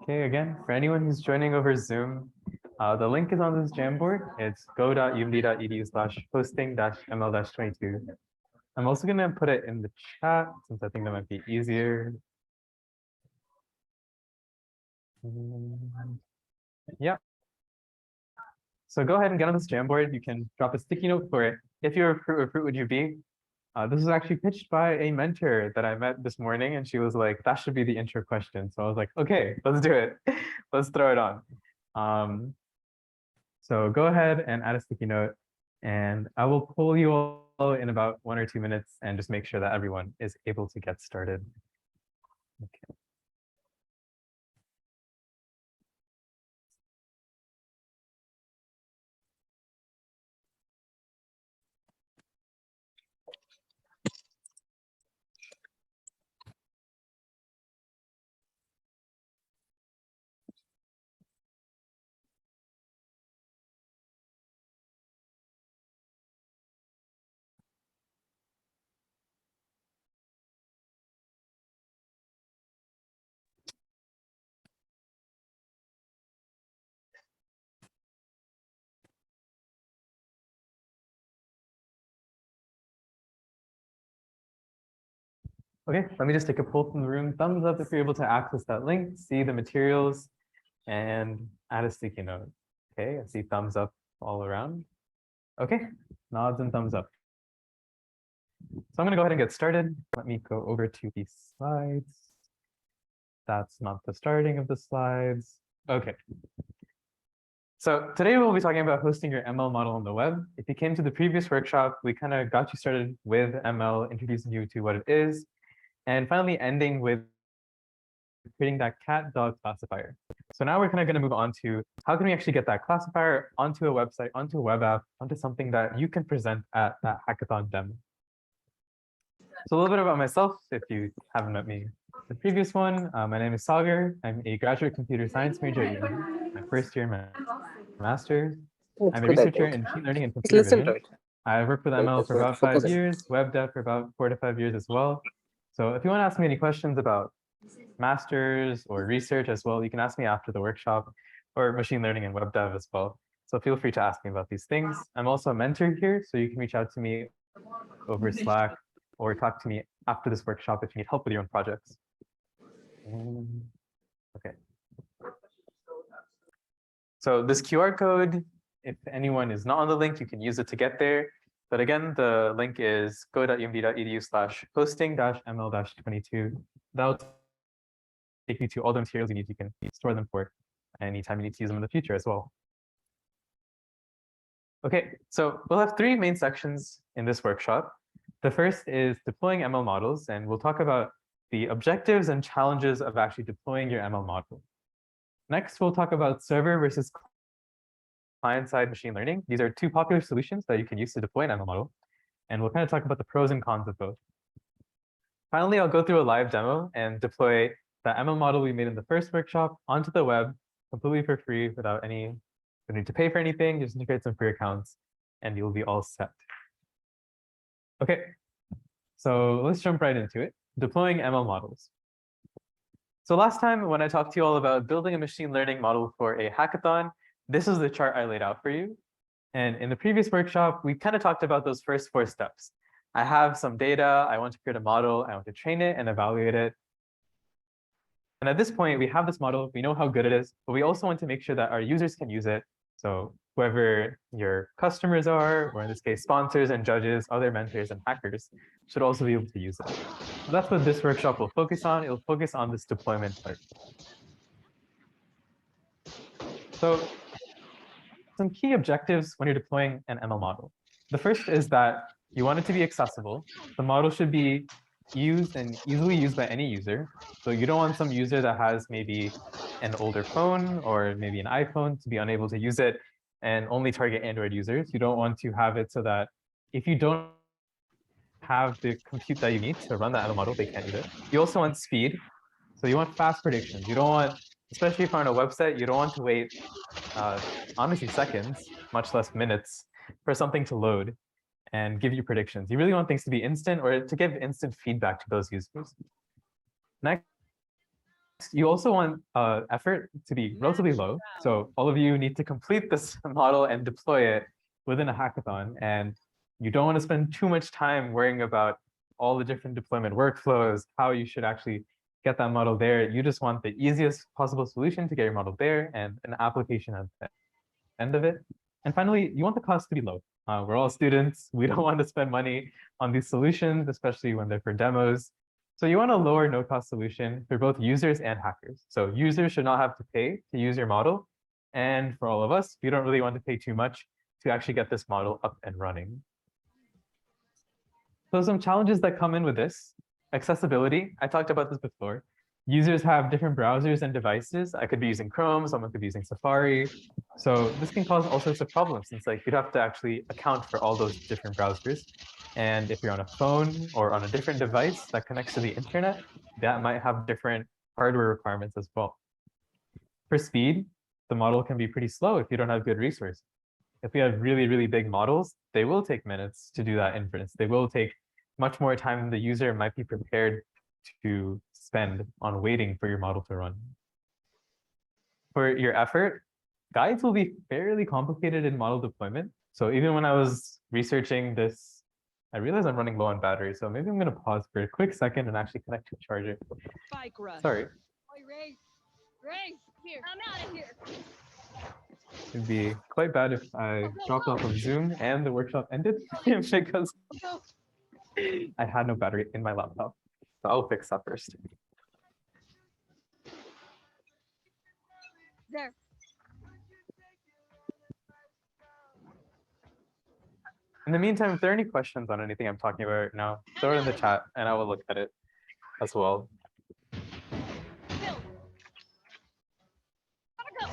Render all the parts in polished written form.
Okay, again, for anyone who's joining over Zoom, the link is on this Jamboard. It's go.umd.edu/hosting-ml-22. I'm also going to put it in the chat since I think that might be easier. Yeah. So go ahead and get on this Jamboard. You can drop a sticky note for it. If you're a fruit, what fruit would you be? This was actually pitched by a mentor that I met this morning, and she was like, that should be the intro question. So I was like, okay, let's do it. Let's throw it on. So go ahead and add a sticky note, and I will pull you all in about 1 or 2 minutes and just make sure that everyone is able to get started. Okay. Okay, let me just take a poll from the room. Thumbs up if you're able to access that link, see the materials, and add a sticky note. Okay, I see thumbs up all around. Okay, nods and thumbs up. So I'm going to go ahead and get started. Let me go over to the slides. That's not the starting of the slides. Okay. So today we'll be talking about hosting your ML model on the web. If you came to the previous workshop, we kind of got you started with ML, introducing you to what it is, and finally ending with creating that cat dog classifier. So now we're kind of going to move on to how can we actually get that classifier onto a website, onto a web app, onto something that you can present at that hackathon demo. So a little bit about myself, if you haven't met me. The previous one, my name is Sagar. I'm a graduate computer science major at UND, my first year in my master's. I'm a researcher in machine learning and computer vision. I've worked with ML for about 5 years, web dev for about 4 to 5 years as well. So if you want to ask me any questions about masters or research as well, you can ask me after the workshop, or machine learning and web dev as well. So feel free to ask me about these things. I'm also a mentor here, so you can reach out to me over Slack or talk to me after this workshop if you need help with your own projects. Okay. So this QR code, if anyone is not on the link, you can use it to get there. But again, the link is go.umd.edu/hosting-ml-22. That'll take you to all the materials you need. You can store them for anytime you need to use them in the future as well. Okay, so we'll have 3 main sections in this workshop. The first is deploying ML models, and we'll talk about the objectives and challenges of actually deploying your ML model. Next, we'll talk about server versus client-side machine learning. These are 2 popular solutions that you can use to deploy an ML model, and we'll kind of talk about the pros and cons of both. Finally, I'll go through a live demo and deploy the ML model we made in the first workshop onto the web completely for free without any need to pay for anything. Just integrate some free accounts, and you'll be all set. Okay, so let's jump right into it. Deploying ML models. So last time when I talked to you all about building a machine learning model for a hackathon, this is the chart I laid out for you. And in the previous workshop, we kind of talked about those first 4 steps. I have some data, I want to create a model, I want to train it and evaluate it. And at this point, we have this model, we know how good it is, but we also want to make sure that our users can use it. So whoever your customers are, or in this case, sponsors and judges, other mentors and hackers should also be able to use it. So that's what this workshop will focus on. It'll focus on this deployment part. So some key objectives when you're deploying an ML model. The first is that you want it to be accessible. The model should be used and easily used by any user. So you don't want some user that has maybe an older phone or maybe an iPhone to be unable to use it and only target Android users. You don't want to have it so that if you don't have the compute that you need to run the ML model, they can't use it. You also want speed. So you want fast predictions. You don't want, especially if you're on a website, you don't want to wait, honestly, seconds, much less minutes, for something to load and give you predictions. You really want things to be instant or to give instant feedback to those users. Next you also want effort to be relatively low. So all of you need to complete this model and deploy it within a hackathon. And you don't want to spend too much time worrying about all the different deployment workflows, how you should actually get that model there. You just want the easiest possible solution to get your model there and an application at the end of it. And finally, you want the cost to be low. We're all students. We don't want to spend money on these solutions, especially when they're for demos. So you want a lower no-cost solution for both users and hackers. So users should not have to pay to use your model. And for all of us, we don't really want to pay too much to actually get this model up and running. So some challenges that come in with this: accessibility. I talked about this before. Users have different browsers and devices. I could be using Chrome, someone could be using Safari. So this can cause all sorts of problems, since like you'd have to actually account for all those different browsers. And if you're on a phone or on a different device that connects to the internet, that might have different hardware requirements as well. For speed, the model can be pretty slow if you don't have good resources. If we have really, really big models, they will take minutes to do that inference. They will take much more time than the user might be prepared to spend on waiting for your model to run. For your effort, guides will be fairly complicated in model deployment. So even when I was researching this, I realized I'm running low on battery. So maybe I'm going to pause for a quick second and actually connect to a charger. Bike rush. Sorry. Ray, here. I'm out of here. It'd be quite bad if I dropped off of Zoom and the workshop ended because I had no battery in my laptop. So I'll fix that first. There. In the meantime, if there are any questions on anything I'm talking about right now, throw it in the chat and I will look at it as well. Bill. Gotta go.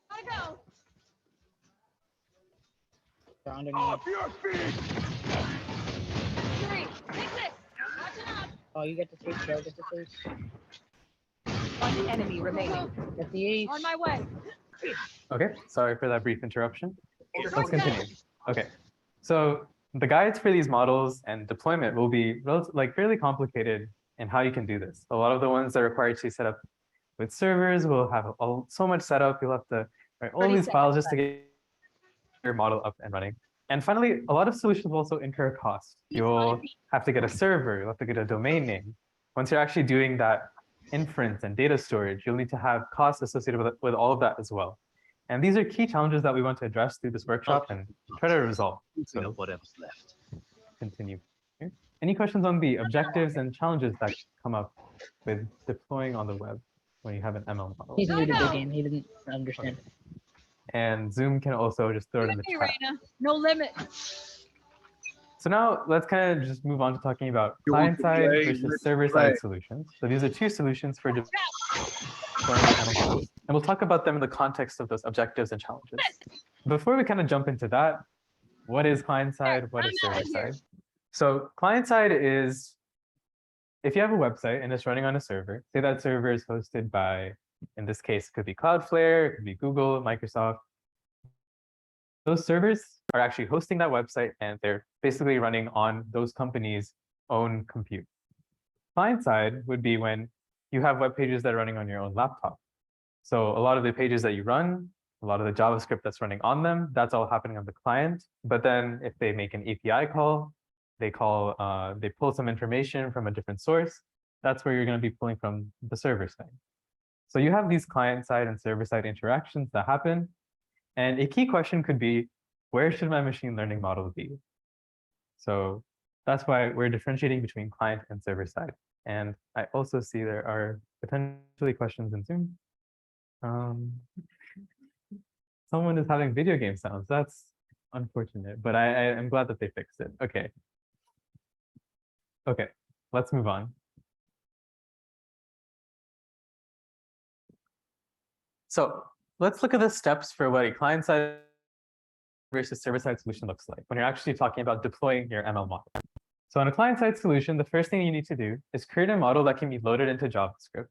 Gotta go. They're underneath. Off your feet. 3. Take this. Watch it up. Oh, you get the switch, Joe. Get the switch. One enemy remaining. Get the ace. On my way. Okay, sorry for that brief interruption. Let's continue. Okay, so the guides for these models and deployment will be fairly complicated in how you can do this. A lot of the ones that require you to set up with servers will have so much setup. You'll have to write all these files just to get your model up and running. And finally, a lot of solutions will also incur costs. You'll have to get a server, you'll have to get a domain name. Once you're actually doing that inference and data storage, you'll need to have costs associated with all of that as well. And these are key challenges that we want to address through this workshop and try to resolve. So whatever's left. Continue. Here. Any questions on the objectives and challenges that come up with deploying on the web when you have an ML model? He's new to the game. He didn't understand. Okay. And Zoom can also just throw it in the chat. No limit. So now let's kind of just move on to talking about client-side versus server-side solutions. So these are two solutions for deploying ML models. And we'll talk about them in the context of those objectives and challenges. Before we kind of jump into that, what is client-side? What is server-side? So client-side is, if you have a website and it's running on a server, say that server is hosted by, in this case, it could be Cloudflare, it could be Google, Microsoft. Those servers are actually hosting that website and they're basically running on those companies' own compute. Client-side would be when you have web pages that are running on your own laptop. So a lot of the pages that you run, a lot of the JavaScript that's running on them, that's all happening on the client. But then if they make an API call, they pull some information from a different source, that's where you're going to be pulling from the server side. So you have these client-side and server-side interactions that happen. And a key question could be, where should my machine learning model be? So that's why we're differentiating between client and server side. And I also see there are potentially questions in Zoom. Someone is having video game sounds. That's unfortunate, but I am glad that they fixed it. Okay. Okay, let's move on. So let's look at the steps for what a client-side versus server-side solution looks like when you're actually talking about deploying your ML model. So on a client-side solution, the first thing you need to do is create a model that can be loaded into JavaScript.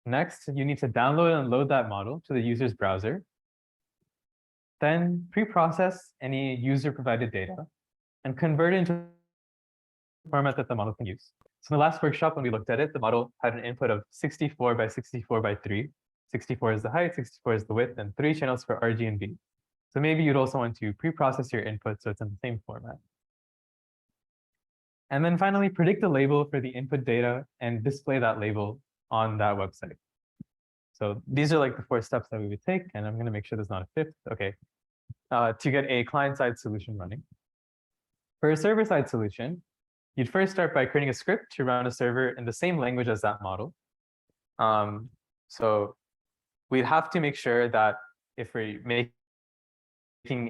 Next, you need to download and load that model to the user's browser. Then pre-process any user-provided data and convert it into format that the model can use. So in the last workshop, when we looked at it, the model had an input of 64 by 64 by 3. 64 is the height, 64 is the width, and 3 channels for RG and B. So maybe you'd also want to pre-process your input so it's in the same format. And then finally, predict a label for the input data and display that label on that website. So these are like the 4 steps that we would take, and I'm going to make sure there's not a fifth. Okay, to get a client-side solution running. For a server-side solution, you'd first start by creating a script to run a server in the same language as that model. So we'd have to make sure that if we're making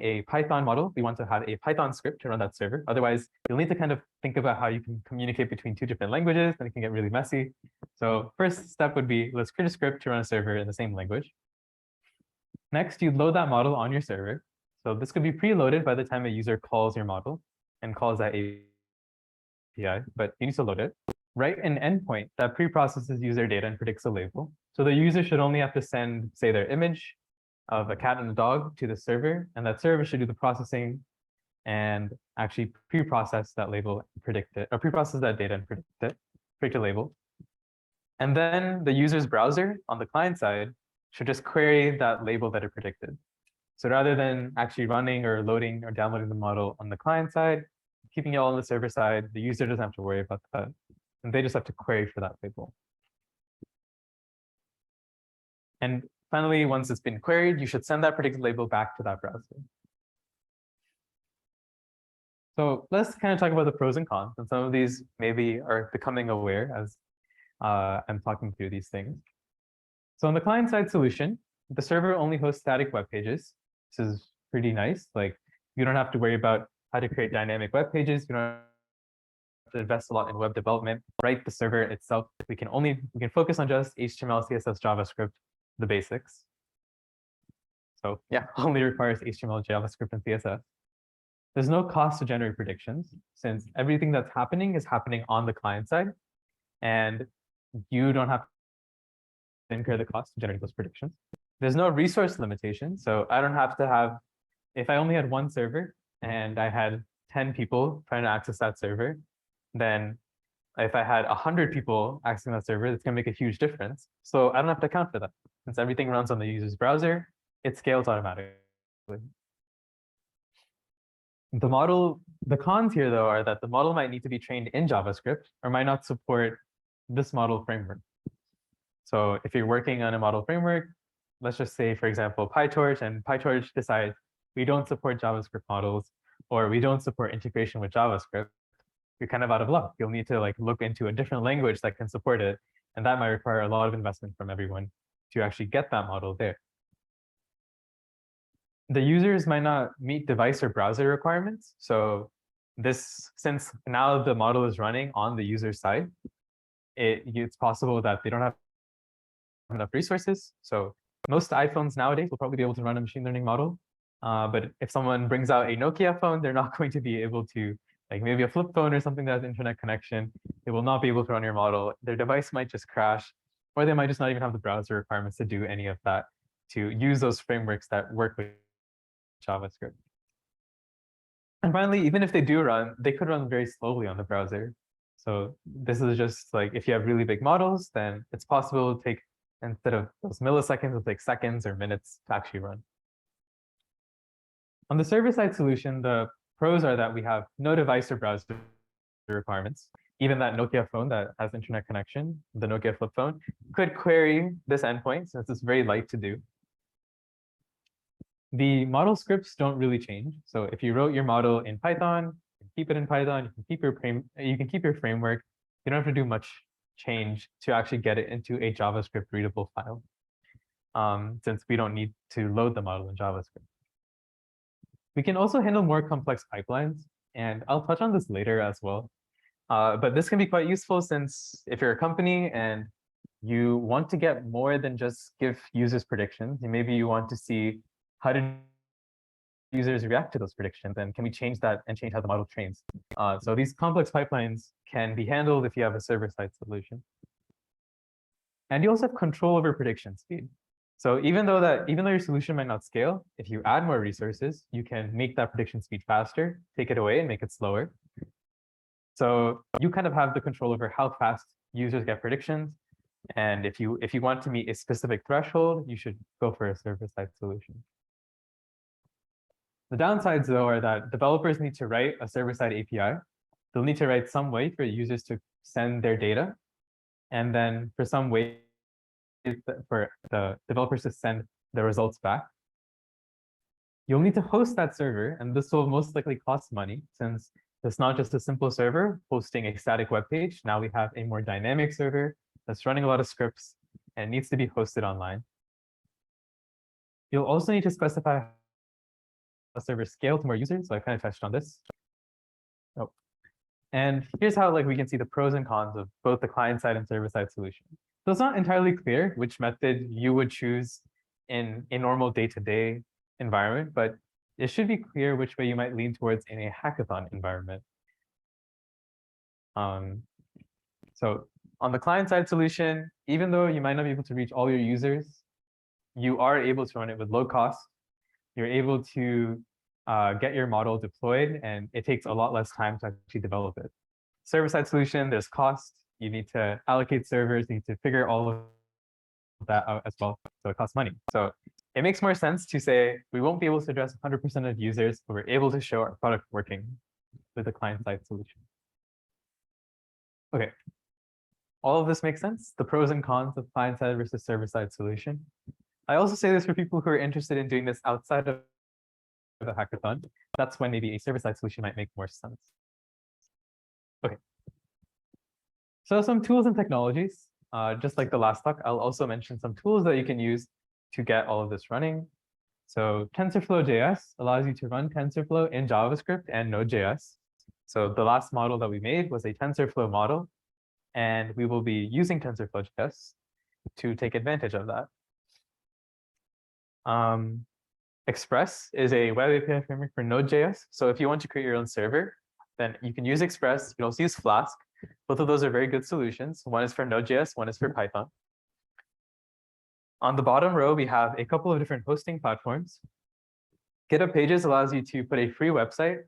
a Python model, we want to have a Python script to run that server. Otherwise, you'll need to kind of think about how you can communicate between 2 different languages, and it can get really messy. So first step would be, let's create a script to run a server in the same language. Next, you'd load that model on your server. So this could be preloaded by the time a user calls your model and calls that API, but you need to load it. Write an endpoint that pre-processes user data and predicts a label. So the user should only have to send, say, their image of a cat and a dog to the server, and that server should do the processing and actually pre-process that label, predict it, or pre-process that data and predict a label. And then the user's browser on the client side should just query that label that it predicted. So rather than actually running or loading or downloading the model on the client side, keeping it all on the server side, the user doesn't have to worry about that. And they just have to query for that label. And finally, once it's been queried, you should send that predicted label back to that browser. So let's kind of talk about the pros and cons. And some of these maybe are becoming aware as I'm talking through these things. So on the client-side solution, the server only hosts static web pages. This is pretty nice. Like, you don't have to worry about how to create dynamic web pages. You don't have to invest a lot in web development. Write the server itself. We can focus on just HTML, CSS, JavaScript, the basics. So yeah, only requires HTML, JavaScript, and CSS. There's no cost to generate predictions, since everything that's happening is happening on the client side, and you don't have to incur the cost to generate those predictions. There's no resource limitation, so I don't have to have, if I only had one server and I had 10 people trying to access that server, then if I had 100 people accessing that server, it's going to make a huge difference. So I don't have to account for that. Since everything runs on the user's browser, it scales automatically. The cons here, though, are that the model might need to be trained in JavaScript or might not support this model framework. So if you're working on a model framework, let's just say, for example, PyTorch, and PyTorch decides we don't support JavaScript models, or we don't support integration with JavaScript, you're kind of out of luck. You'll need to look into a different language that can support it, and that might require a lot of investment from everyone to actually get that model there. The users might not meet device or browser requirements. So since now the model is running on the user side, it's possible that they don't have enough resources. So most iPhones nowadays will probably be able to run a machine learning model. But if someone brings out a Nokia phone, they're not going to be able to, maybe a flip phone or something that has internet connection, they will not be able to run your model. Their device might just crash, or they might just not even have the browser requirements to do any of that, to use those frameworks that work with JavaScript. And finally, even if they do run, they could run very slowly on the browser. So this is just if you have really big models, then it's possible to take, instead of those milliseconds, it'll take seconds or minutes to actually run. On the server-side solution, the pros are that we have no device or browser requirements. Even that Nokia phone that has internet connection, the Nokia flip phone, could query this endpoint since it's very light to do. The model scripts don't really change. So if you wrote your model in Python, you can keep it in Python, you can keep your framework. You don't have to do much change to actually get it into a JavaScript readable file, since we don't need to load the model in JavaScript. We can also handle more complex pipelines, and I'll touch on this later as well. But this can be quite useful since if you're a company and you want to get more than just give users predictions, and maybe you want to see how do users react to those predictions, and can we change that and change how the model trains? So these complex pipelines can be handled if you have a server-side solution. And you also have control over prediction speed. So even though your solution might not scale, if you add more resources, you can make that prediction speed faster, take it away, and make it slower. So you kind of have the control over how fast users get predictions. And if you want to meet a specific threshold, you should go for a server-side solution. The downsides, though, are that developers need to write a server-side API. They'll need to write some way for users to send their data, and then for some way for the developers to send the results back. You'll need to host that server, and this will most likely cost money since it's not just a simple server hosting a static web page. Now we have a more dynamic server that's running a lot of scripts and needs to be hosted online. You'll also need to specify a server scale to more users. So I kind of touched on this. Oh. And here's how we can see the pros and cons of both the client-side and server-side solution. So it's not entirely clear which method you would choose in a normal day-to-day environment, but it should be clear which way you might lean towards in a hackathon environment. So on the client-side solution, even though you might not be able to reach all your users, you are able to run it with low cost. You're able to get your model deployed, and it takes a lot less time to actually develop it. Server-side solution, there's cost. You need to allocate servers, you need to figure all of that out as well. So it costs money. So it makes more sense to say we won't be able to address 100% of users, but we're able to show our product working with a client-side solution. Okay. All of this makes sense, the pros and cons of client-side versus server-side solution. I also say this for people who are interested in doing this outside of the hackathon. That's when maybe a server-side solution might make more sense. Okay. So some tools and technologies. Just like the last talk, I'll also mention some tools that you can use to get all of this running. So TensorFlow.js allows you to run TensorFlow in JavaScript and Node.js. So the last model that we made was a TensorFlow model, and we will be using TensorFlow.js to take advantage of that. Express is a web API framework for Node.js. So if you want to create your own server, then you can use Express. You can also use Flask. Both of those are very good solutions. One is for Node.js, one is for Python. On the bottom row, we have a couple of different hosting platforms. GitHub Pages allows you to put a free website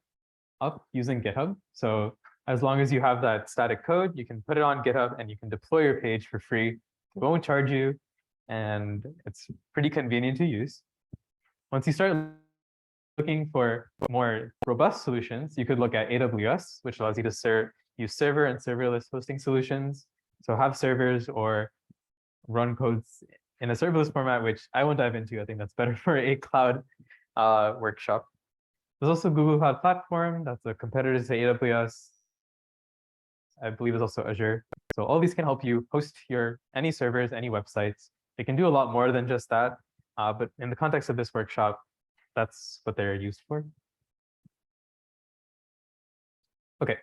up using GitHub. So as long as you have that static code, you can put it on GitHub and you can deploy your page for free. It won't charge you, and it's pretty convenient to use. Once you start looking for more robust solutions, you could look at AWS, which allows you to use server and serverless hosting solutions. So have servers or run codes in a serverless format, which I won't dive into. I think that's better for a cloud workshop. There's also Google Cloud Platform. That's a competitor to AWS. I believe it's also Azure. So all these can help you host any servers, any websites. They can do a lot more than just that. But in the context of this workshop, that's what they're used for. Okay,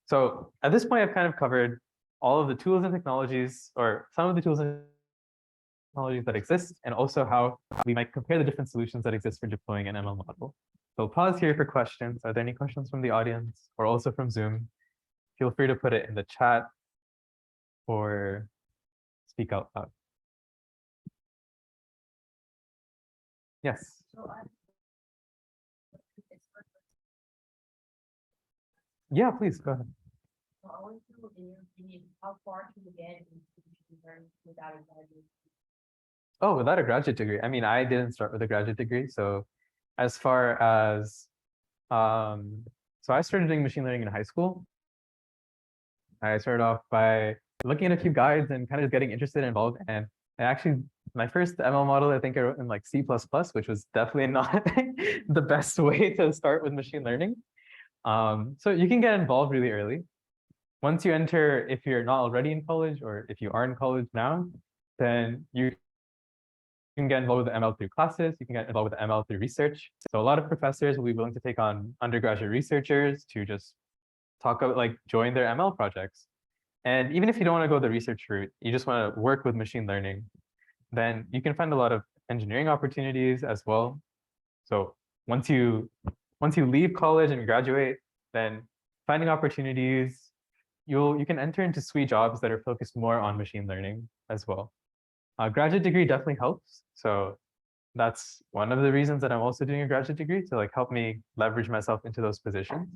so at this point, I've kind of covered all of the tools and technologies, or some of the tools and technologies that exist, and also how we might compare the different solutions that exist for deploying an ML model. So pause here for questions. Are there any questions from the audience or also from Zoom? Feel free to put it in the chat or speak out loud. Yes. Yeah, please go ahead. So I want to know, in your opinion, how far can you get in machine learning without a graduate? Oh, without a graduate degree. I mean, I didn't start with a graduate degree. So as far as, so I started doing machine learning in high school. I started off by looking at a few guides and kind of getting interested and involved. And I actually, my first ML model, I think I wrote in like C++, which was definitely not the best way to start with machine learning. So you can get involved really early. Once you enter, if you're not already in college or if you are in college now, then you can get involved with the ML through classes. You can get involved with the ML through research. So a lot of professors will be willing to take on undergraduate researchers to just talk about join their ML projects. And even if you don't want to go the research route, you just want to work with machine learning, then you can find a lot of engineering opportunities as well. So once you leave college and graduate, then finding opportunities, you can enter into sweet jobs that are focused more on machine learning as well. A graduate degree definitely helps. So that's one of the reasons that I'm also doing a graduate degree, to help me leverage myself into those positions.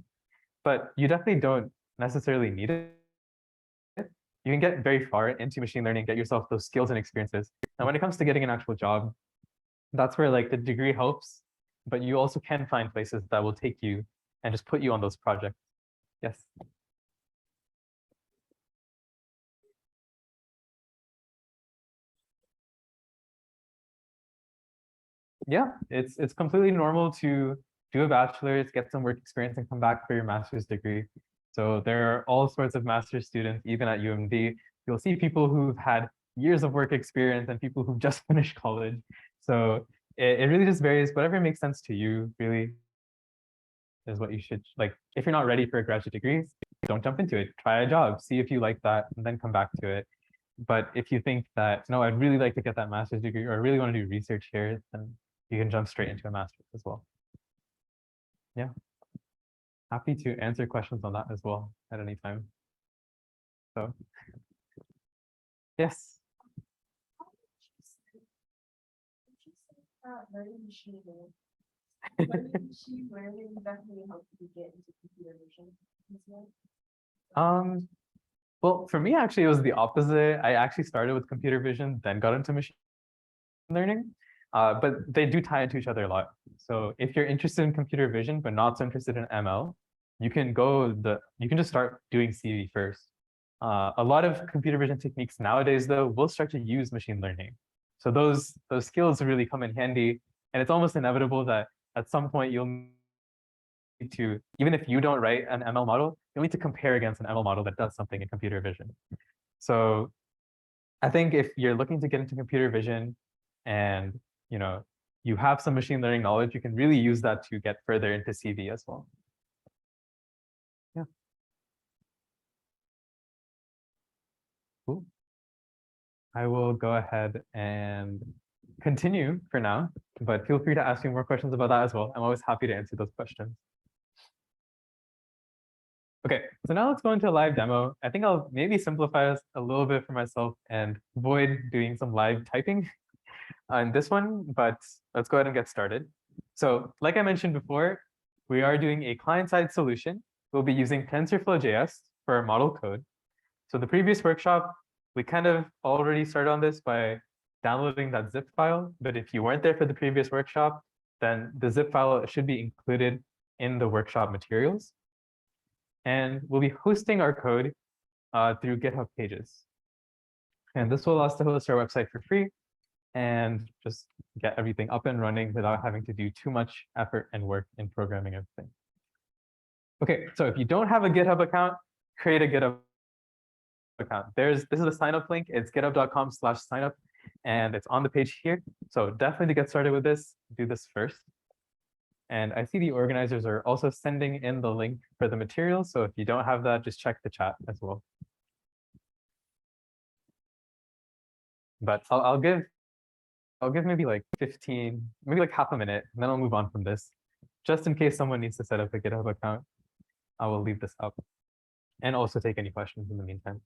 But you definitely don't necessarily need it, you can get very far into machine learning, get yourself those skills and experiences. And when it comes to getting an actual job, that's where like the degree helps, but you also can find places that will take you and just put you on those projects. Yes. Yeah, it's completely normal to do a bachelor's, get some work experience, and come back for your master's degree. So there are all sorts of master's students, even at UMD. You'll see people who've had years of work experience and people who've just finished college. So it really just varies. Whatever makes sense to you, really, is what you should like. If you're not ready for a graduate degree, don't jump into it. Try a job, see if you like that, and then come back to it. But if you think that, no, I'd really like to get that master's degree, or I really want to do research here, then you can jump straight into a master's as well. Yeah. Happy to answer questions on that as well at any time. So, yes. Learning machine learning. Learning machine learning definitely helps you get into computer vision as well. Well, for me, actually, it was the opposite. I actually started with computer vision, then got into machine learning. But they do tie into each other a lot. So if you're interested in computer vision, but not so interested in ML, you can just start doing CV first. A lot of computer vision techniques nowadays, though, will start to use machine learning. So those skills really come in handy, and it's almost inevitable that at some point you'll need to, even if you don't write an ML model, you'll need to compare against an ML model that does something in computer vision. So I think if you're looking to get into computer vision and you have some machine learning knowledge, you can really use that to get further into CV as well. Yeah. Cool. I will go ahead and continue for now, but feel free to ask me more questions about that as well. I'm always happy to answer those questions. Okay, so now let's go into a live demo. I think I'll maybe simplify this a little bit for myself and avoid doing some live typing on this one, but let's go ahead and get started. So like I mentioned before, we are doing a client-side solution. We'll be using TensorFlow.js for our model code. So the previous workshop, we kind of already started on this by downloading that zip file, but if you weren't there for the previous workshop, then the zip file should be included in the workshop materials. And we'll be hosting our code through GitHub pages. And this will allow us to host our website for free and just get everything up and running without having to do too much effort and work in programming everything. Okay, so if you don't have a GitHub account, create a GitHub account. This is the sign up link. It's github.com/signup, and it's on the page here. So definitely to get started with this, do this first. And I see the organizers are also sending in the link for the materials. So if you don't have that, just check the chat as well. But I'll give maybe like 15, maybe like half a minute, and then I'll move on from this. Just in case someone needs to set up a GitHub account, I will leave this up and also take any questions in the meantime.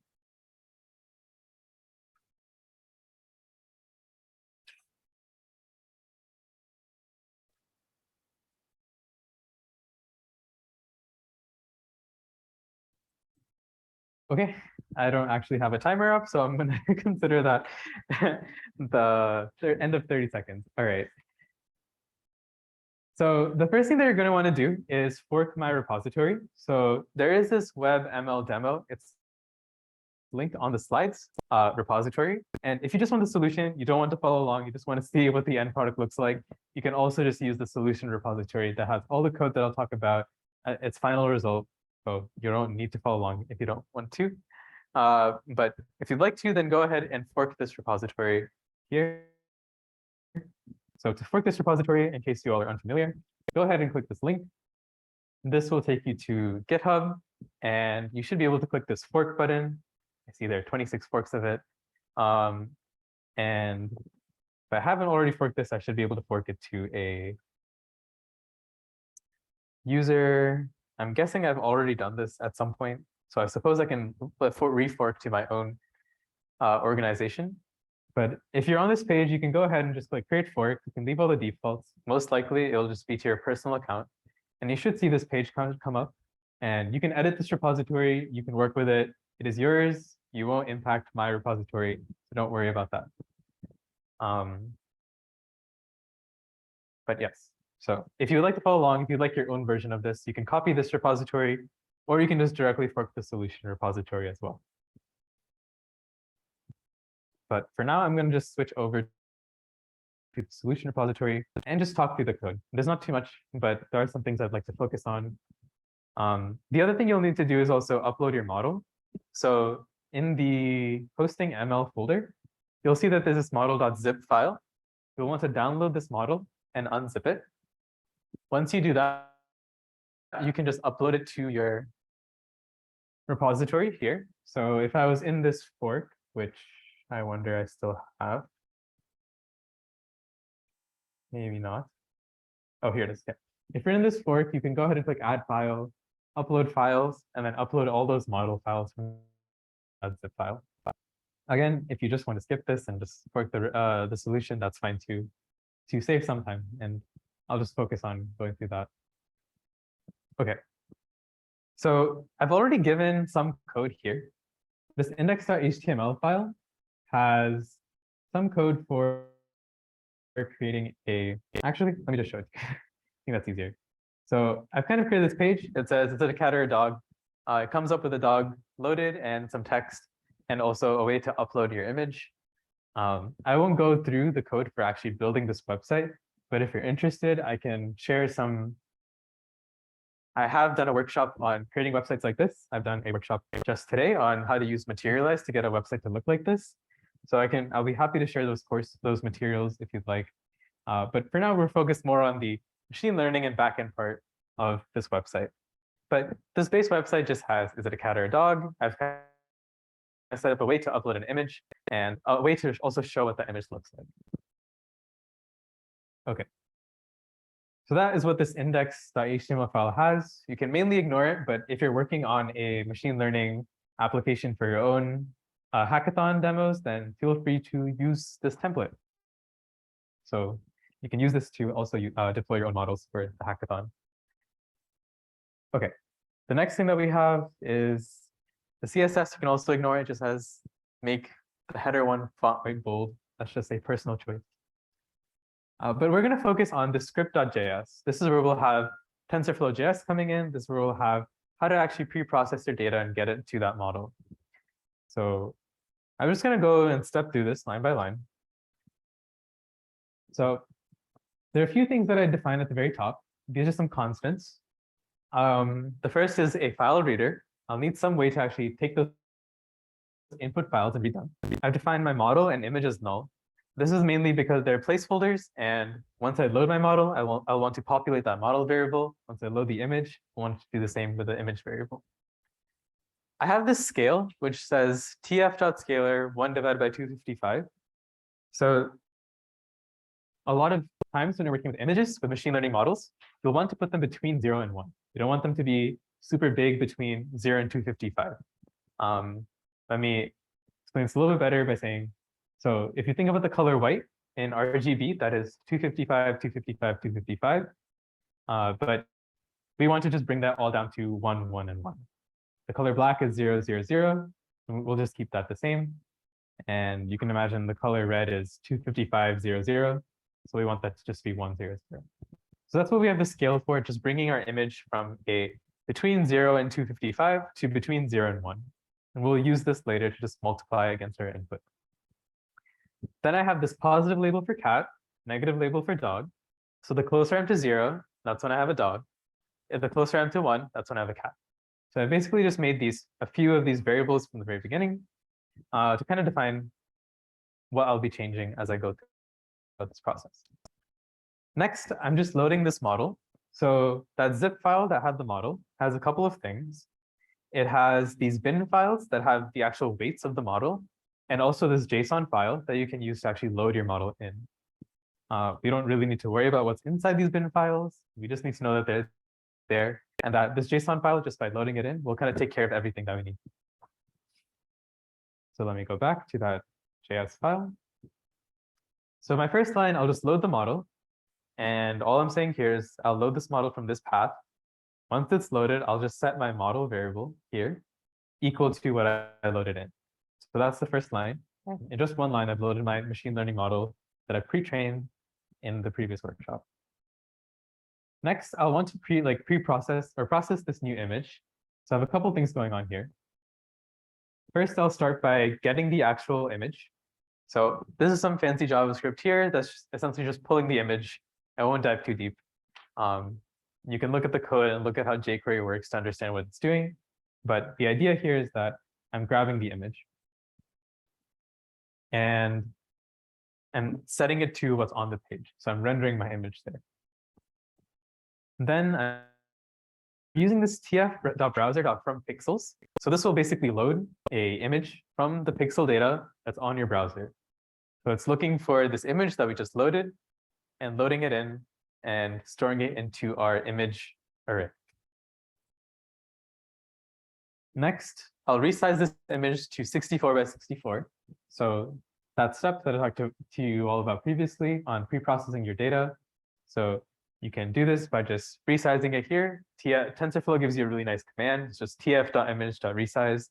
Okay, I don't actually have a timer up, so I'm going to consider that the end of 30 seconds. All right. So the first thing that you're going to want to do is fork my repository. So there is this web ML demo. It's linked on the slides repository. And if you just want the solution, you don't want to follow along, you just want to see what the end product looks like, you can also just use the solution repository that has all the code that I'll talk about, its final result. So you don't need to follow along if you don't want to. But if you'd like to, then go ahead and fork this repository here. So to fork this repository, in case you all are unfamiliar, go ahead and click this link. This will take you to GitHub, and you should be able to click this fork button. I see there are 26 forks of it. And if I haven't already forked this, I should be able to fork it to a user. I'm guessing I've already done this at some point. So I suppose I can refork to my own organization. But if you're on this page, you can go ahead and just click create fork. You can leave all the defaults. Most likely, it'll just be to your personal account. And you should see this page come up. And you can edit this repository, you can work with it. It is yours. You won't impact my repository, so don't worry about that. But yes, so if you would like to follow along, if you'd like your own version of this, you can copy this repository, or you can just directly fork the solution repository as well. But for now, I'm going to just switch over to the solution repository and just talk through the code. There's not too much, but there are some things I'd like to focus on. The other thing you'll need to do is also upload your model. So in the hosting ML folder, you'll see that there's this model.zip file. You'll want to download this model and unzip it. Once you do that, you can just upload it to your repository here. So if I was in this fork, which I wonder I still have, maybe not. Oh, here it is. Yeah. If you're in this fork, you can go ahead and click add file, upload files, and then upload all those model files from that zip file. Again, if you just want to skip this and just fork the solution, that's fine too, to save some time. And I'll just focus on going through that. Okay. So I've already given some code here. This index.html file has some code for creating actually, let me just show it to you. I think that's easier. So I've kind of created this page. It says, is it a cat or a dog? It comes up with a dog loaded and some text, and also a way to upload your image. I won't go through the code for actually building this website, but if you're interested, I can share some. I have done a workshop on creating websites like this. I've done a workshop just today on how to use Materialize to get a website to look like this. So I'll be happy to share those materials if you'd like. But for now, we're focused more on the machine learning and backend part of this website. But this base website just has, is it a cat or a dog? I've set up a way to upload an image and a way to also show what the image looks like. Okay. So that is what this index.html file has. You can mainly ignore it, but if you're working on a machine learning application for your own hackathon demos, then feel free to use this template. So you can use this to also deploy your own models for the hackathon. Okay, the next thing that we have is the CSS. You can also ignore it. It just has make the header one font weight bold. That's just a personal choice. But we're going to focus on the script.js. This is where we'll have TensorFlow.js coming in. This is where we'll have how to actually pre-process your data and get it to that model. So I'm just going to go and step through this line by line. So there are a few things that I define at the very top. These are some constants. The first is a file reader. I'll need some way to actually take those input files and read them. I've defined my model and image as null. This is mainly because they're placeholders, and once I load my model, I'll want to populate that model variable. Once I load the image, I want to do the same with the image variable. I have this scale, which says tf.scalar 1 divided by 255. So a lot of times when you're working with images, with machine learning models, you'll want to put them between 0 and 1. You don't want them to be super big between 0 and 255. Let me explain this a little bit better by saying, so if you think about the color white in RGB, that is 255, 255, 255. But we want to just bring that all down to 1, 1, and 1. The color black is 0, 0, 0. We'll just keep that the same. And you can imagine the color red is 255, 0, 0. So we want that to just be 1, 0, 0. So that's what we have the scale for, just bringing our image from between 0 and 255 to between 0 and 1. And we'll use this later to just multiply against our input. Then I have this positive label for cat, negative label for dog. So the closer I'm to 0, that's when I have a dog. If the closer I'm to 1, that's when I have a cat. So I basically just made a few of these variables from the very beginning to kind of define what I'll be changing as I go through this process. Next, I'm just loading this model. So that zip file that had the model has a couple of things. It has these bin files that have the actual weights of the model, and also this JSON file that you can use to actually load your model in. We don't really need to worry about what's inside these bin files. We just need to know that they're there, and that this JSON file, just by loading it in, will kind of take care of everything that we need. So let me go back to that JS file. So my first line, I'll just load the model. And all I'm saying here is I'll load this model from this path. Once it's loaded, I'll just set my model variable here equal to what I loaded in. So that's the first line. In just one line, I've loaded my machine learning model that I pre-trained in the previous workshop. Next, I'll want to pre-process or process this new image. So I have a couple things going on here. First, I'll start by getting the actual image. So this is some fancy JavaScript here that's essentially just pulling the image. I won't dive too deep. You can look at the code and look at how jQuery works to understand what it's doing. But the idea here is that I'm grabbing the image and setting it to what's on the page. So I'm rendering my image there. Then I'm using this tf.browser.fromPixels. So this will basically load a image from the pixel data that's on your browser. So it's looking for this image that we just loaded and loading it in and storing it into our image array. Next, I'll resize this image to 64 by 64. So that step that I talked to you all about previously on pre-processing your data. So you can do this by just resizing it here. TensorFlow gives you a really nice command. It's just tf.image.resize.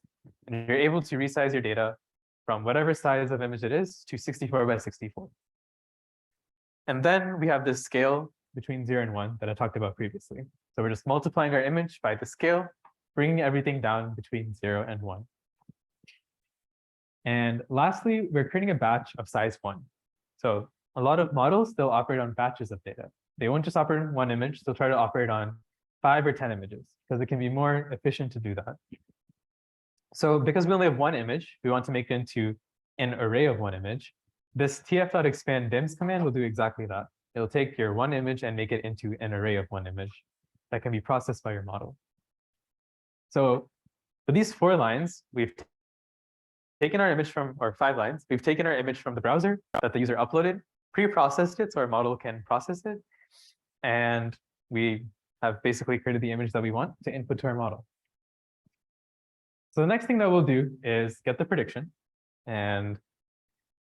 And you're able to resize your data from whatever size of image it is to 64 by 64. And then we have this scale between 0 and 1 that I talked about previously. So we're just multiplying our image by the scale, bringing everything down between 0 and 1. And lastly, we're creating a batch of size 1. So a lot of models, they'll operate on batches of data. They won't just operate on one image, they'll try to operate on 5 or 10 images because it can be more efficient to do that. So because we only have one image, we want to make it into an array of one image. This tf.expand_dims command will do exactly that. It'll take your one image and make it into an array of one image that can be processed by your model. So for these 4 lines, we've taken our image from, or 5 lines, we've taken our image from the browser that the user uploaded, pre-processed it so our model can process it, and we have basically created the image that we want to input to our model. So the next thing that we'll do is get the prediction, and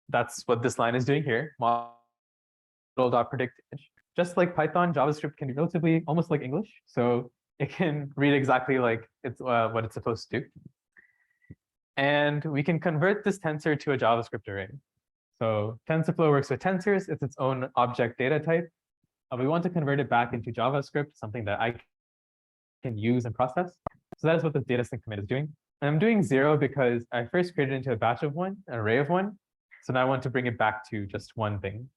that's what this line is doing here, model.predict image. Just like Python, JavaScript can be relatively almost like English, so it can read exactly like it's what it's supposed to do. And we can convert this tensor to a JavaScript array. So TensorFlow works with tensors. It's its own object data type. We want to convert it back into JavaScript, something that I can use and process. So that is what this data sync commit is doing. And I'm doing 0 because I first created it into a batch of 1, an array of 1. So now I want to bring it back to just one thing.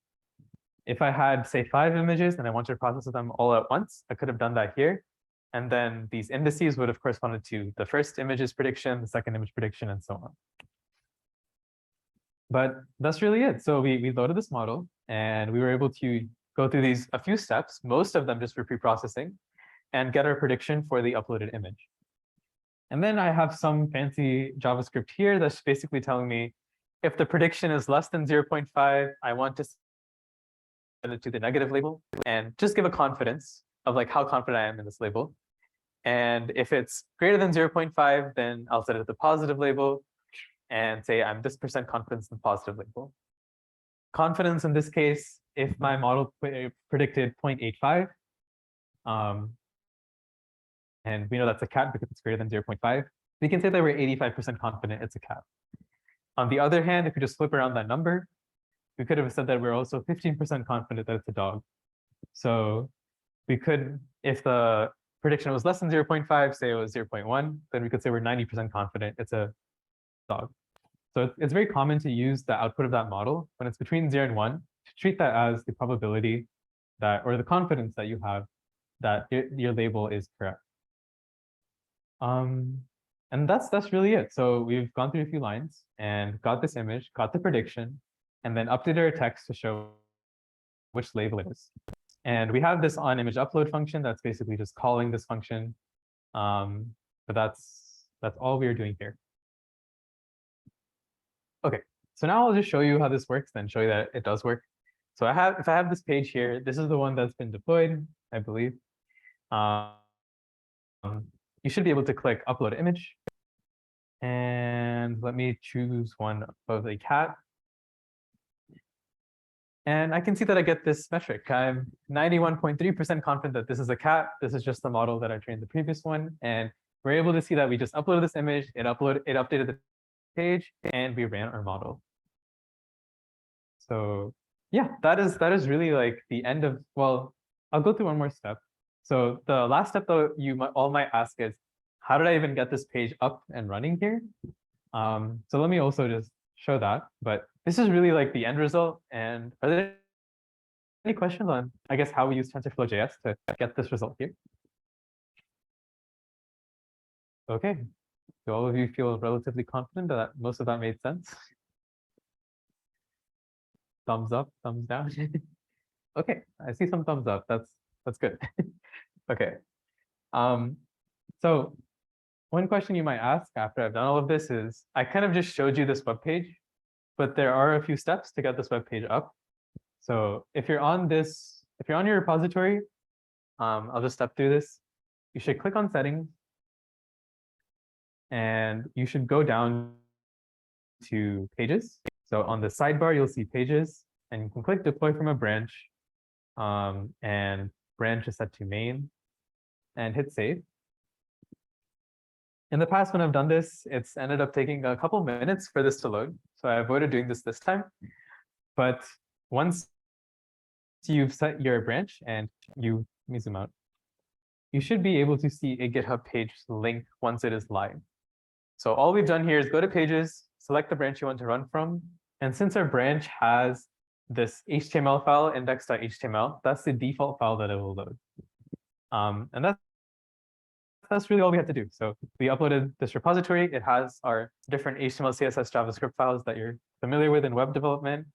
If I had, say, 5 images and I wanted to process them all at once, I could have done that here. And then these indices would have corresponded to the first image's prediction, the second image prediction, and so on. But that's really it. So we loaded this model, and we were able to go through a few steps, most of them just for pre-processing, and get our prediction for the uploaded image. And then I have some fancy JavaScript here that's basically telling me if the prediction is less than 0.5, I want to set it to the negative label and just give a confidence of like how confident I am in this label. And if it's greater than 0.5, then I'll set it to the positive label and say I'm this % confidence in the positive label. Confidence in this case, if my model predicted 0.85, and we know that's a cat because it's greater than 0.5, we can say that we're 85% confident it's a cat. On the other hand, if we just flip around that number, we could have said that we're also 15% confident that it's a dog. So we could, if the prediction was less than 0.5, say it was 0.1, then we could say we're 90% confident it's a dog. So it's very common to use the output of that model when it's between 0 and 1 to treat that as the probability that, or the confidence that you have that your label is correct. And that's really it. So we've gone through a few lines and got this image, got the prediction, and then updated our text to show which label it is. And we have this onImageUpload function that's basically just calling this function. But that's all we are doing here. Okay, so now I'll just show you how this works, then show you that it does work. So if I have this page here, this is the one that's been deployed, I believe. You should be able to click upload image. And let me choose one of a cat. And I can see that I get this metric. I'm 91.3% confident that this is a cat. This is just the model that I trained the previous one. And we're able to see that we just uploaded this image, it updated the page, and we ran our model. So yeah, that is really like the end of, well, I'll go through one more step. So the last step though, you all might ask is, how did I even get this page up and running here? So let me also just show that, but this is really like the end result. And are there any questions on, I guess, how we use TensorFlow.js to get this result here? Okay, do all of you feel relatively confident that most of that made sense? Thumbs up, thumbs down. Okay, I see some thumbs up. That's good. Okay. So one question you might ask after I've done all of this is, I kind of just showed you this web page, but there are a few steps to get this web page up. So if you're on your repository, I'll just step through this. You should click on settings, and you should go down to pages. So on the sidebar, you'll see pages, and you can click deploy from a branch, and branch is set to main, and hit save. In the past, when I've done this, it's ended up taking a couple minutes for this to load. So I avoided doing this time. But once you've set your branch and let me zoom out, you should be able to see a GitHub page link once it is live. So all we've done here is go to pages, select the branch you want to run from. And since our branch has this HTML file, index.html, that's the default file that it will load. And that's really all we had to do. So we uploaded this repository. It has our different HTML, CSS, JavaScript files that you're familiar with in web development,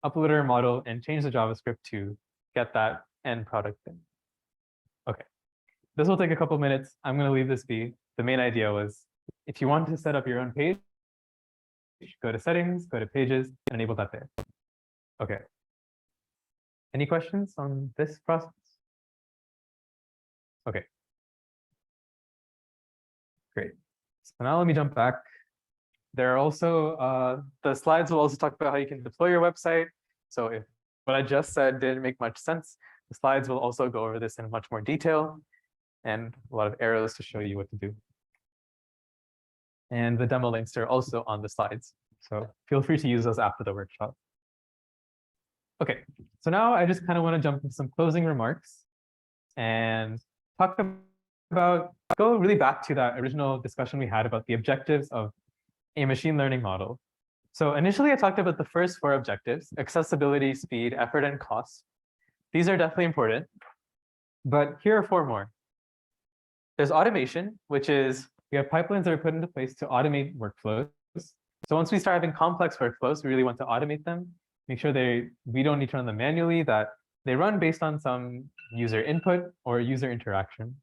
uploaded our model, and changed the JavaScript to get that end product in. Okay, this will take a couple minutes. I'm going to leave this be. The main idea was, if you want to set up your own page, go to settings, go to pages, and enable that there. Okay. Any questions on this process? Okay. Great. So now let me jump back. There are also, the slides will also talk about how you can deploy your website. So if what I just said didn't make much sense, the slides will also go over this in much more detail and a lot of arrows to show you what to do. And the demo links are also on the slides. So feel free to use those after the workshop. Okay, so now I just kind of want to jump into some closing remarks and talk about, go really back to that original discussion we had about the objectives of a machine learning model. So initially I talked about the first 4 objectives: accessibility, speed, effort, and cost. These are definitely important, but here are 4 more. There's automation, which is we have pipelines that are put into place to automate workflows. So once we start having complex workflows, we really want to automate them, make sure we don't need to run them manually, that they run based on some user input or user interaction.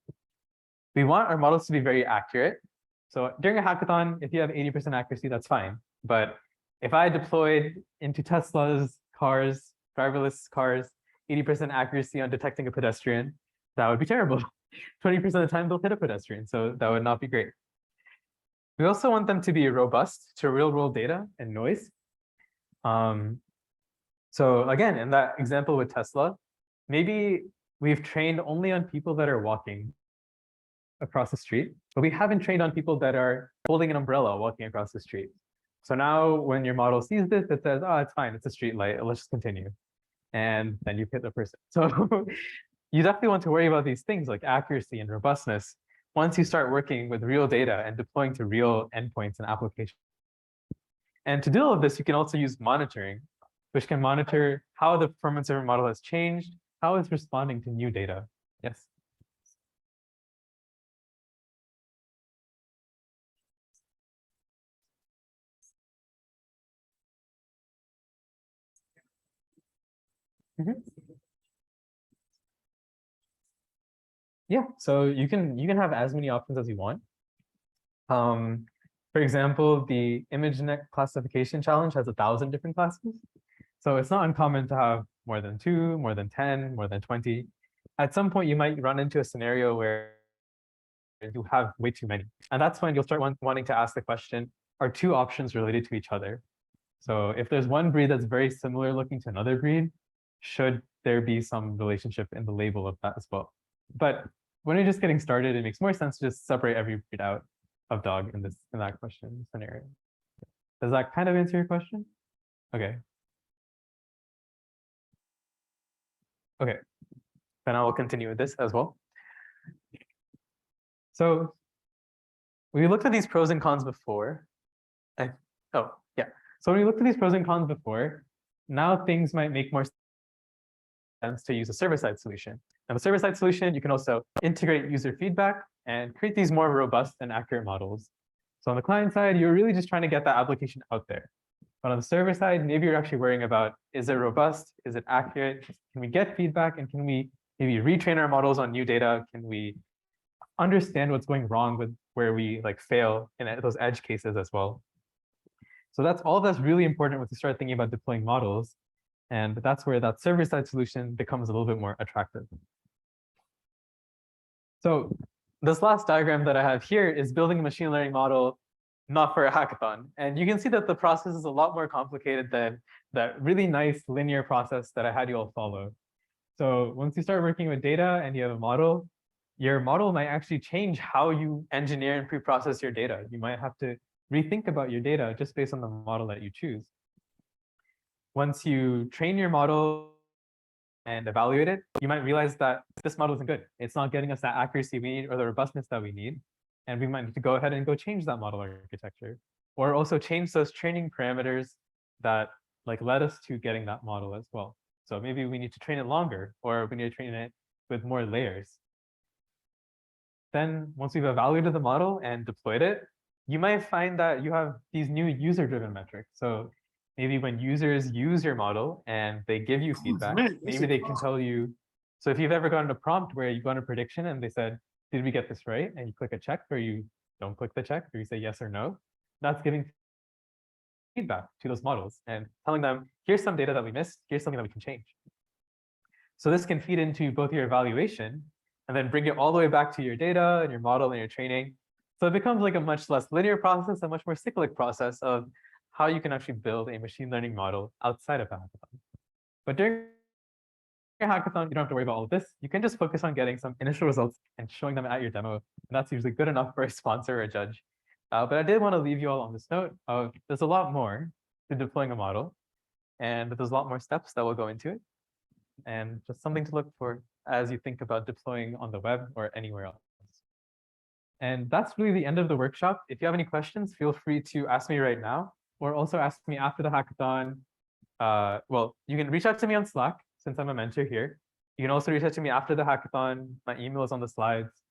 We want our models to be very accurate. So during a hackathon, if you have 80% accuracy, that's fine. But if I deployed into Tesla's cars, driverless cars, 80% accuracy on detecting a pedestrian, that would be terrible. 20% of the time they'll hit a pedestrian, so that would not be great. We also want them to be robust to real-world data and noise. So again, in that example with Tesla, maybe we've trained only on people that are walking across the street, but we haven't trained on people that are holding an umbrella walking across the street. So now when your model sees this, it says, oh, it's fine, it's a street light, let's just continue. And then you hit the person. So you definitely want to worry about these things like accuracy and robustness once you start working with real data and deploying to real endpoints and applications. And to do all of this, you can also use monitoring, which can monitor how the performance of your model has changed, how it's responding to new data. Yes. Yeah, so you can have as many options as you want. For example, the ImageNet classification challenge has 1,000 different classes. So it's not uncommon to have more than 2, more than 10, more than 20. At some point, you might run into a scenario where you have way too many. And that's when you'll start wanting to ask the question, are 2 options related to each other? So if there's one breed that's very similar looking to another breed, should there be some relationship in the label of that as well? But when you're just getting started, it makes more sense to just separate every breed out of dog in that question scenario. Does that kind of answer your question? Okay. Okay. Then I will continue with this as well. So we looked at these pros and cons before. Oh, yeah. So when we looked at these pros and cons before, now things might make more sense to use a server-side solution. Now, the server-side solution, you can also integrate user feedback and create these more robust and accurate models. So on the client side, you're really just trying to get that application out there. But on the server side, maybe you're actually worrying about, is it robust? Is it accurate? Can we get feedback? And can we maybe retrain our models on new data? Can we understand what's going wrong with where we like fail in those edge cases as well? So that's really important when you start thinking about deploying models. And that's where that server-side solution becomes a little bit more attractive. So this last diagram that I have here is building a machine learning model, not for a hackathon. And you can see that the process is a lot more complicated than that really nice linear process that I had you all follow. So once you start working with data and you have a model, your model might actually change how you engineer and pre-process your data. You might have to rethink about your data just based on the model that you choose. Once you train your model and evaluate it, you might realize that this model isn't good. It's not getting us that accuracy we need or the robustness that we need. And we might need to go ahead and go change that model architecture, or also change those training parameters that like led us to getting that model as well. So maybe we need to train it longer, or we need to train it with more layers. Then once we've evaluated the model and deployed it, you might find that you have these new user-driven metrics. So maybe when users use your model and they give you feedback, maybe they can tell you. So if you've ever gotten a prompt where you got a prediction and they said, did we get this right? And you click a check, or you don't click the check, or you say yes or no, that's giving feedback to those models and telling them, here's some data that we missed, here's something that we can change. So this can feed into both your evaluation and then bring it all the way back to your data and your model and your training. So it becomes like a much less linear process, a much more cyclic process of how you can actually build a machine learning model outside of a hackathon. But during a hackathon, you don't have to worry about all of this. You can just focus on getting some initial results and showing them at your demo. And that's usually good enough for a sponsor or a judge. But I did want to leave you all on this note of there's a lot more to deploying a model, and there's a lot more steps that will go into it, and just something to look for as you think about deploying on the web or anywhere else. And that's really the end of the workshop. If you have any questions, feel free to ask me right now, or also ask me after the hackathon. Well, you can reach out to me on Slack, since I'm a mentor here. You can also reach out to me after the hackathon. My email is on the slides.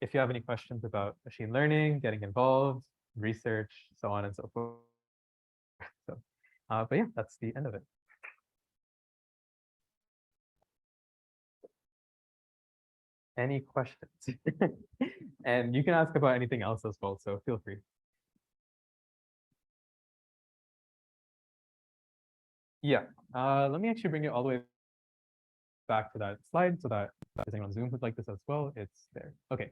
If you have any questions about machine learning, getting involved, research, so on and so forth. So, but yeah, that's the end of it. Any questions? And you can ask about anything else as well, so feel free. Yeah, let me actually bring it all the way back to that slide so that if anyone on Zoom would like this as well, it's there. Okay,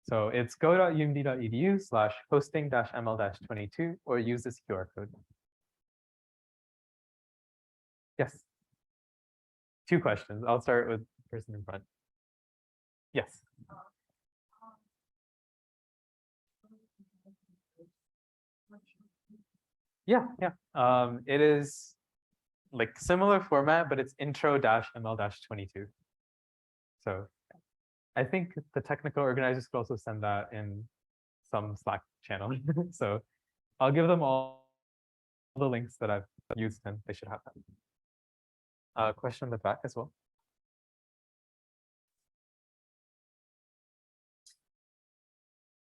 so it's go.umd.edu/hosting-ml-22, or use this QR code. Yes. 2 questions. I'll start with the person in front. Yes. Yeah. It is like similar format, but it's intro-ml-22. So I think the technical organizers could also send that in some Slack channel. So I'll give them all the links that I've used, and they should have that. Question in the back as well.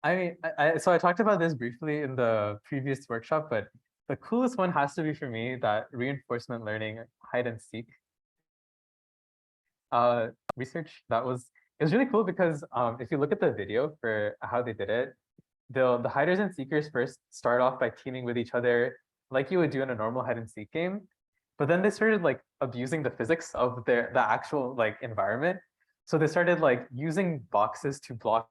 So I talked about this briefly in the previous workshop, but the coolest one has to be for me that reinforcement learning hide and seek research. It was really cool because if you look at the video for how they did it, the hiders and seekers first start off by teaming with each other like you would do in a normal hide and seek game, but then they started like abusing the physics of the actual like environment. So they started like using boxes to block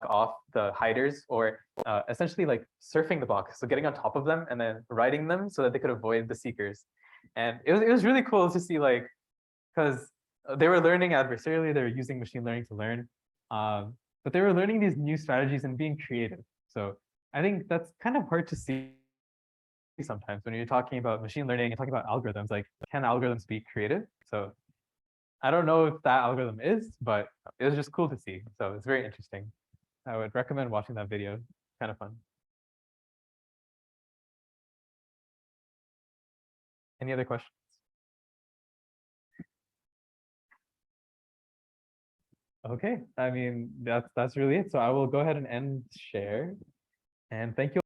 off the hiders, or essentially like surfing the blocks, so getting on top of them and then riding them so that they could avoid the seekers. And it was really cool to see, like, because they were learning adversarially, they were using machine learning to learn, but they were learning these new strategies and being creative. So I think that's kind of hard to see sometimes when you're talking about machine learning and talking about algorithms. Like, can algorithms be creative? So I don't know if that algorithm is, but it was just cool to see. So it's very interesting. I would recommend watching that video. Kind of fun. Any other questions? Okay, I mean, that's really it. So I will go ahead and end share. And thank you.